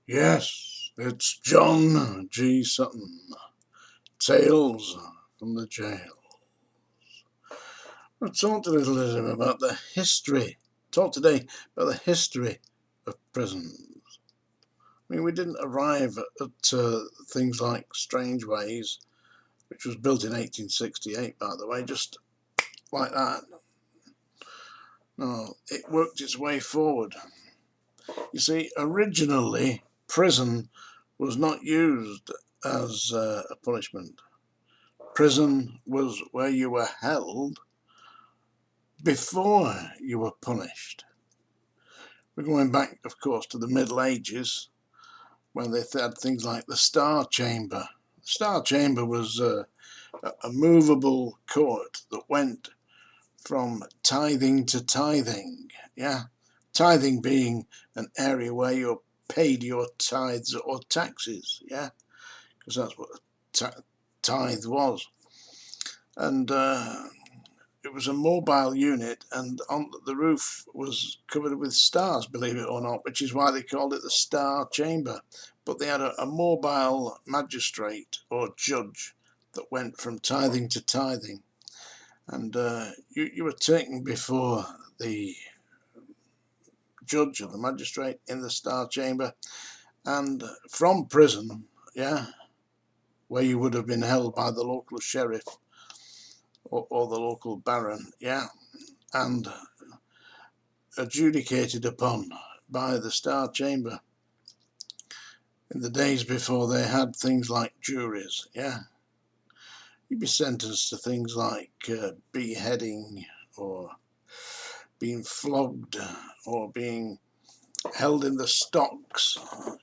Yes, it's John G. Sutton. Tales from the Jail. I've talked a little about the history. Talk today about the history of prisons. I mean, we didn't arrive at things like Strange Ways, which was built in 1868, by the way, just like that. No, it worked its way forward. You see, originally, prison was not used as a punishment. Prison was where you were held before you were punished. We're going back, of course, to the Middle Ages when they had things like the Star Chamber. The Star Chamber was a movable court that went from tithing to tithing. Yeah, tithing being an area where you paid your tithes or taxes. Yeah, because that's what a tithe was. And it was a mobile unit, and on the roof was covered with stars, believe it or not, which is why they called it the Star Chamber. But they had a mobile magistrate or judge that went from tithing to tithing, and you were taken before the judge or the magistrate in the Star Chamber, and from prison, yeah, where you would have been held by the local sheriff or the local baron, yeah, and adjudicated upon by the Star Chamber in the days before they had things like juries. Yeah, you'd be sentenced to things like beheading or being flogged or being held in the stocks.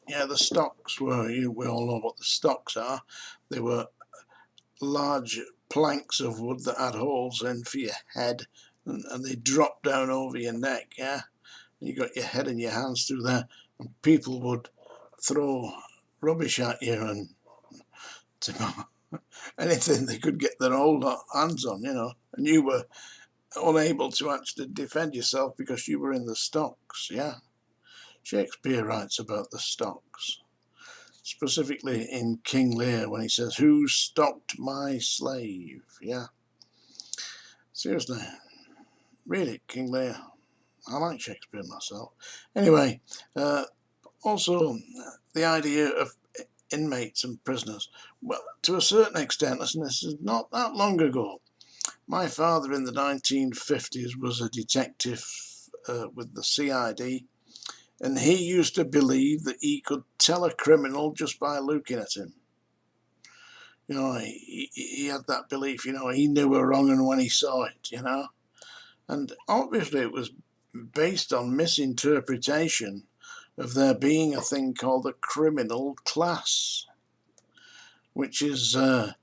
Yeah, the stocks were, we all know what the stocks are. They were large planks of wood that had holes in for your head, and they dropped down over your neck. Yeah, you got your head and your hands through there, and people would throw rubbish at you and anything they could get their old hands on, and you were unable to actually defend yourself because you were in the stocks. Yeah, Shakespeare writes about the stocks, specifically in King Lear when he says, "Who stocked my slave?" Yeah, seriously, read it, King Lear. I like Shakespeare myself. Anyway, also the idea of inmates and prisoners. Well, to a certain extent, listen, this is not that long ago. My father in the 1950s was a detective with the CID, and he used to believe that he could tell a criminal just by looking at him. He had that belief, he knew a wrong and when he saw it, and obviously it was based on misinterpretation of there being a thing called a criminal class, which is a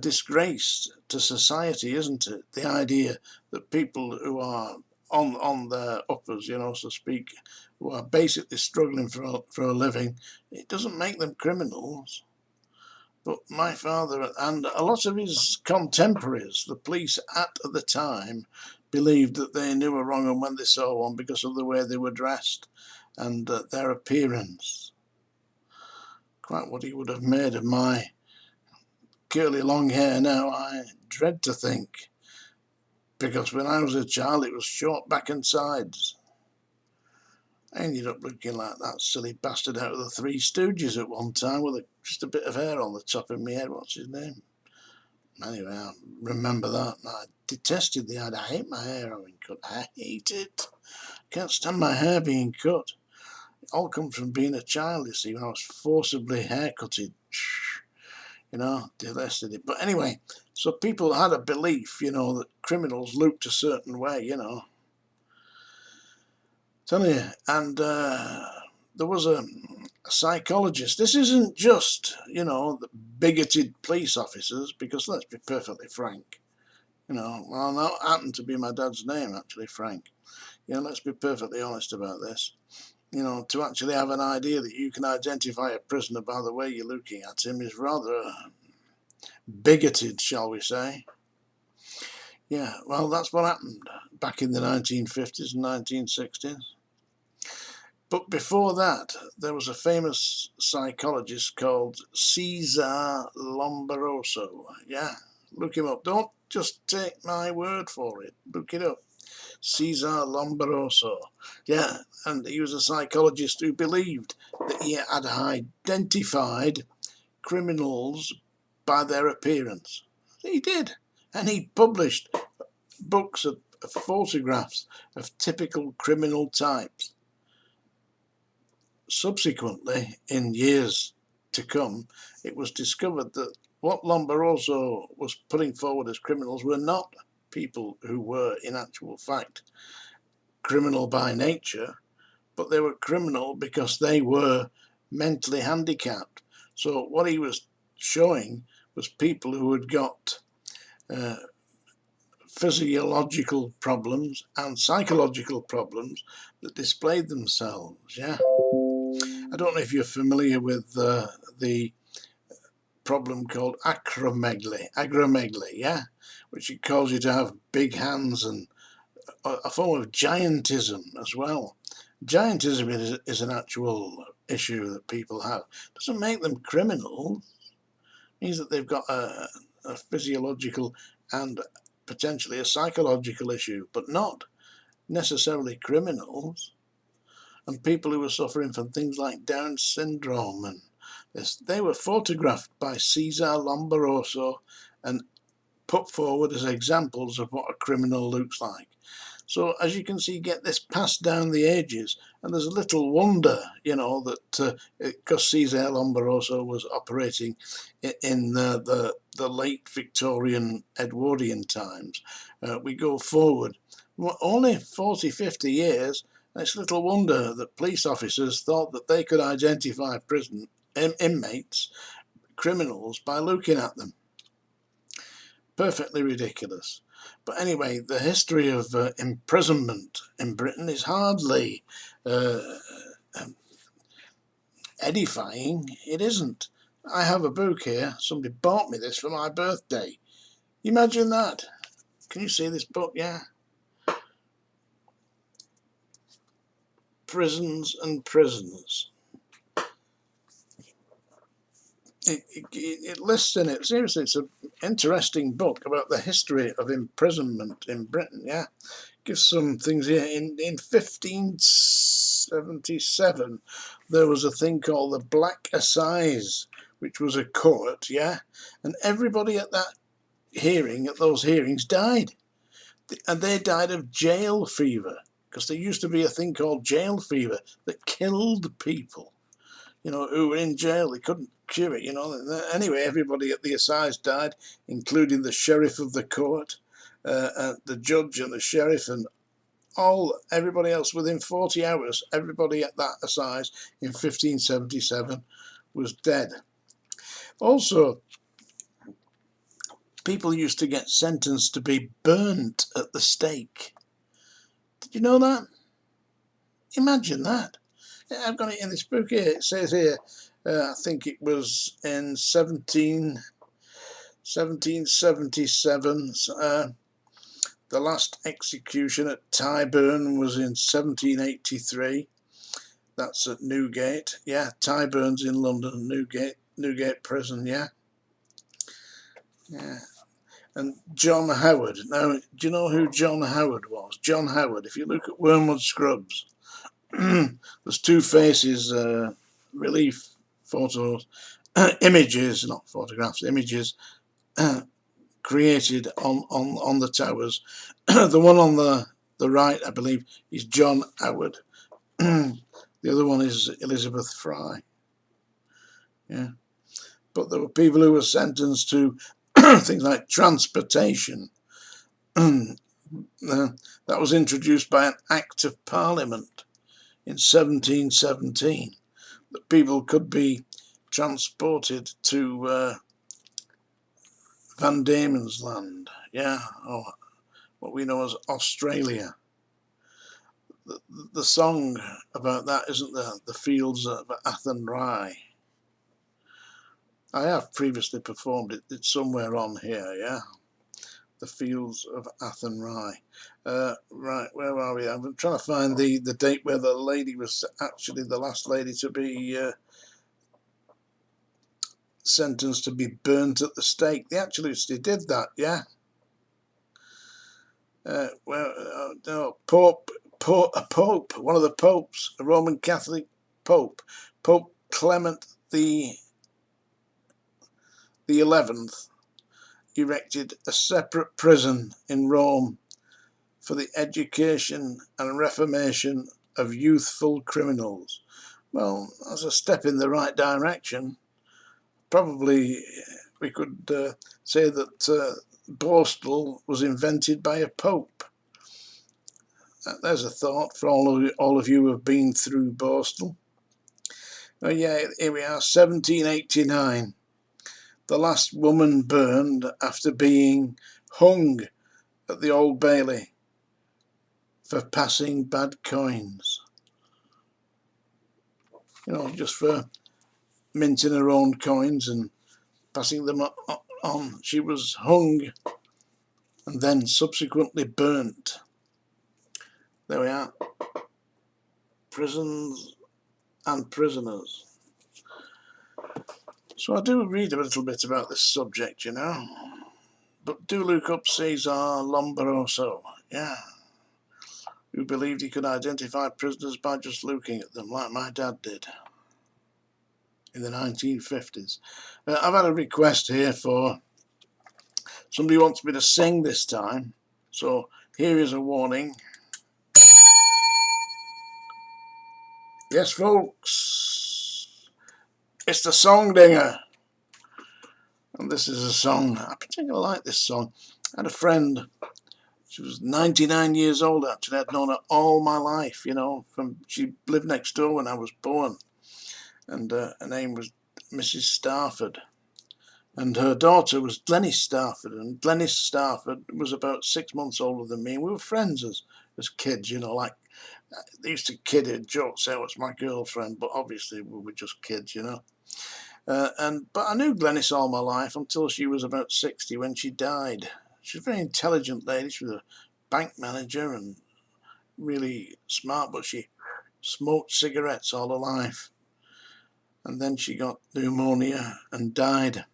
disgrace to society, isn't it? The idea that people who are on their uppers, so to speak, who are basically struggling for a living, it doesn't make them criminals. But my father and a lot of his contemporaries, the police at the time, believed that they knew a wrong and when they saw one because of the way they were dressed and their appearance. Quite what he would have made of my curly long hair now, I dread to think, because when I was a child it was short back and sides. I ended up looking like that silly bastard out of the Three Stooges at one time with just a bit of hair on the top of my head. What's his name? Anyway, I remember that. I detested the idea. I hate my hair having cut. I hate it. Can't stand my hair being cut. It all comes from being a child, you see, when I was forcibly haircutted. Detested it. But anyway, so people had a belief, that criminals looked a certain way, Tell you. And there was a psychologist. This isn't just, the bigoted police officers, because let's be perfectly frank. Well, that happened to be my dad's name, actually, Frank. Let's be perfectly honest about this. To actually have an idea that you can identify a prisoner by the way you're looking at him is rather bigoted, shall we say. Yeah, well, that's what happened back in the 1950s and 1960s. But before that, there was a famous psychologist called Cesar Lombroso. Yeah, look him up. Don't just take my word for it. Look it up. Cesar Lombroso. Yeah, and he was a psychologist who believed that he had identified criminals by their appearance. He did. And he published books of photographs of typical criminal types. Subsequently, in years to come, it was discovered that what Lombroso was putting forward as criminals were not people who were, in actual fact, criminal by nature, but they were criminal because they were mentally handicapped. So what he was showing was people who had got uh, physiological problems and psychological problems that displayed themselves. Yeah, I don't know if you're familiar with the problem called acromegaly, yeah, which it calls you to have big hands and a form of giantism as well. Giantism is an actual issue that people have. Doesn't make them criminals. It means that they've got a physiological and potentially a psychological issue, but not necessarily criminals. And people who were suffering from things like Down syndrome and this, they were photographed by Cesar Lombroso and put forward as examples of what a criminal looks like. So as you can see, get this passed down the ages, and there's little wonder, that because Cesar Lombroso was operating in the late Victorian Edwardian times, we go forward only 40, 50 years. It's little wonder that police officers thought that they could identify prison inmates, criminals, by looking at them. Perfectly ridiculous. But anyway, the history of imprisonment in Britain is hardly uh, edifying. It isn't. I have a book here. Somebody bought me this for my birthday. Imagine that. Can you see this book? Yeah. Prisons and Prisoners. It lists in it, seriously, it's an interesting book about the history of imprisonment in Britain, yeah. Gives some things here. In 1577, there was a thing called the Black Assize, which was a court, yeah, and everybody at those hearings died. And they died of jail fever, because there used to be a thing called jail fever that killed people, who were in jail. They couldn't cure it, Anyway, everybody at the assize died, including the sheriff of the court, the judge and the sheriff, and everybody else. Within 40 hours, everybody at that assize in 1577 was dead. Also, people used to get sentenced to be burnt at the stake. Did you know that? Imagine that. I've got it in this book here. It says here, I think it was in 1777. The last execution at Tyburn was in 1783. That's at Newgate. Yeah, Tyburn's in London. Newgate Prison. Yeah. And John Howard. Now, do you know who John Howard was? John Howard. If you look at Wormwood Scrubs, there's two faces, relief photos, images, not photographs, images created on the towers. The one on the right, I believe, is John Howard. The other one is Elizabeth Fry. Yeah, but there were people who were sentenced to things like transportation. That was introduced by an Act of Parliament in 1717. That people could be transported to Van Diemen's Land, yeah, or what we know as Australia. The song about that isn't the Fields of Athenry. I have previously performed it. It's somewhere on here, yeah. the fields of Athenry. Right, where are we? I'm trying to find the date where the lady was actually the last lady to be sentenced to be burnt at the stake. They actually did that, yeah. No, a pope, one of the popes, a Roman Catholic pope, Pope Clement the 11th, erected a separate prison in Rome for the education and reformation of youthful criminals. Well, that's a step in the right direction. Probably we could say that Borstal was invented by a pope. There's a thought for all of you who have been through Borstal. Oh yeah, here we are, 1789. The last woman burned after being hung at the Old Bailey for passing bad coins. You know, just for minting her own coins and passing them on. She was hung and then subsequently burnt. There we are. Prisons and prisoners. So I do read a little bit about this subject, you know. But do look up Cesar Lombroso, yeah, who believed he could identify prisoners by just looking at them, like my dad did in the 1950s. I've had a request here for somebody wants me to sing this time, so here is a warning. Yes, folks, it's the Song Dinger, and this is a song. I particularly like this song. I had a friend. She was 99 years old, actually. I'd known her all my life, you know. She lived next door when I was born. And her name was Mrs. Starford. And her daughter was Glenys Starford. And Glenys Starford was about 6 months older than me. And we were friends as kids, you know, like they used to kid her, joke, say, oh, it's my girlfriend. But obviously we were just kids, you know. But I knew Glenys all my life until she was about 60 when she died. She was a very intelligent lady. She was a bank manager and really smart, but she smoked cigarettes all her life. And then she got pneumonia and died.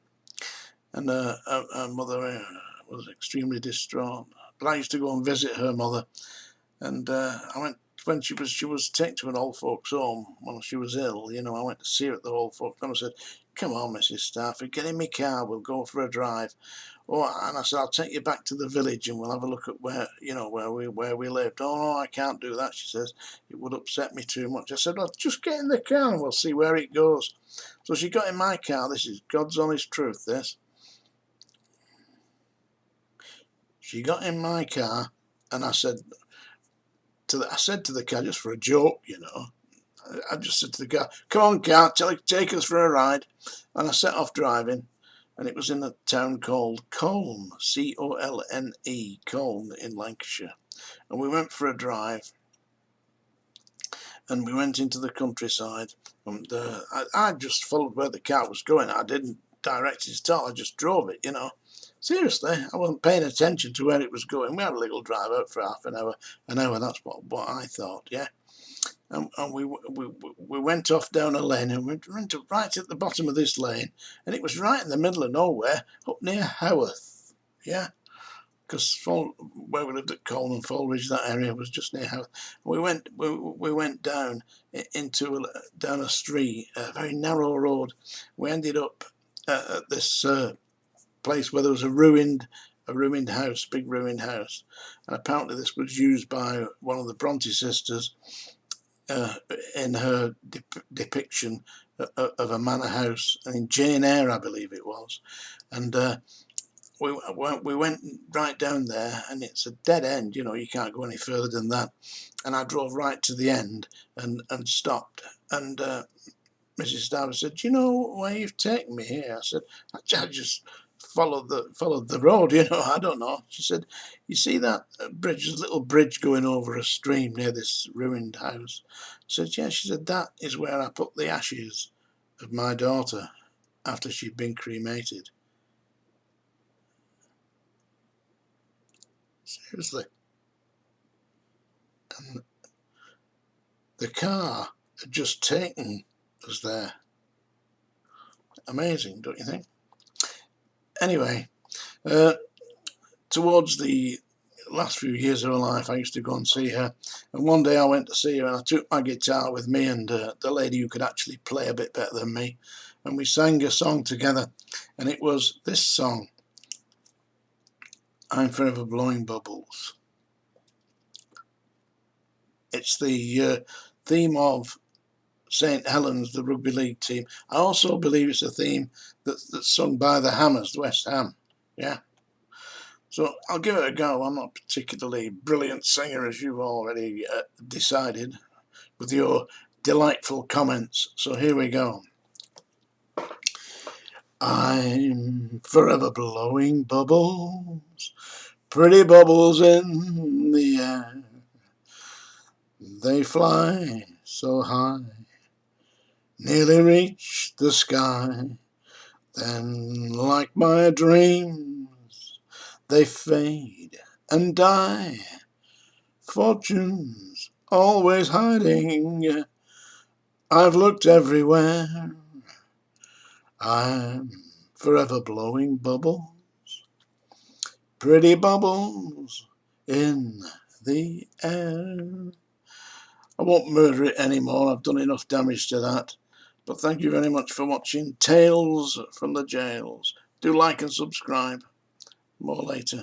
And her mother was extremely distraught. But I used to go and visit her mother. And I went when she was taken to an old folks' home when she was ill. You know, I went to see her at the old folks' home. I said, "Come on, Mrs. Stafford, get in my car. We'll go for a drive." Oh, and I said, "I'll take you back to the village and we'll have a look at where we lived." "Oh no, I can't do that," she says. "It would upset me too much." I said, "Well, just get in the car and we'll see where it goes." So she got in my car. This is God's honest truth. This. She got in my car, and I said to the car, just for a joke, you know. I just said to the car, "Come on, car, take us for a ride." And I set off driving, and it was in a town called Colne, Colne, Colne in Lancashire. And we went for a drive, and we went into the countryside. And I just followed where the car was going. I didn't direct it at all. I just drove it, you know. Seriously, I wasn't paying attention to where it was going. We had a little drive out for half an hour. That's what I thought, yeah. And we went off down a lane and went right at the bottom of this lane, and it was right in the middle of nowhere, up near Haworth, yeah. Because where we lived at Colne and Falridge, that area was just near Haworth. We went down down a street, a very narrow road. We ended up at this place where there was a ruined house, big ruined house, and apparently this was used by one of the Bronte sisters in her depiction of a manor house, and in Jane Eyre, I believe it was, and we went right down there, and it's a dead end, you know, you can't go any further than that, and I drove right to the end and stopped, and Mrs. Starver said, "Do you know why you've taken me here?" I said, "I just followed the road, you know, I don't know." She said, "You see that bridge, there's a little bridge going over a stream near this ruined house?" I said, "Yeah." She said, "That is where I put the ashes of my daughter after she'd been cremated." Seriously. And the car had just taken us there. Amazing, don't you think? Anyway, towards the last few years of her life, I used to go and see her. And one day I went to see her, and I took my guitar with me and the lady who could actually play a bit better than me. And we sang a song together. And it was this song, I'm Forever Blowing Bubbles. It's the theme of St Helens, the rugby league team. I also believe it's a theme that's sung by the Hammers, the West Ham. Yeah. So I'll give it a go. I'm not a particularly brilliant singer, as you've already decided with your delightful comments. So here we go. I'm forever blowing bubbles, pretty bubbles in the air. They fly so high, nearly reach the sky. Then, like my dreams, they fade and die. Fortune's always hiding. I've looked everywhere. I'm forever blowing bubbles, pretty bubbles in the air. I won't murder it anymore. I've done enough damage to that. But thank you very much for watching Tales from the Jails. Do like and subscribe. More later.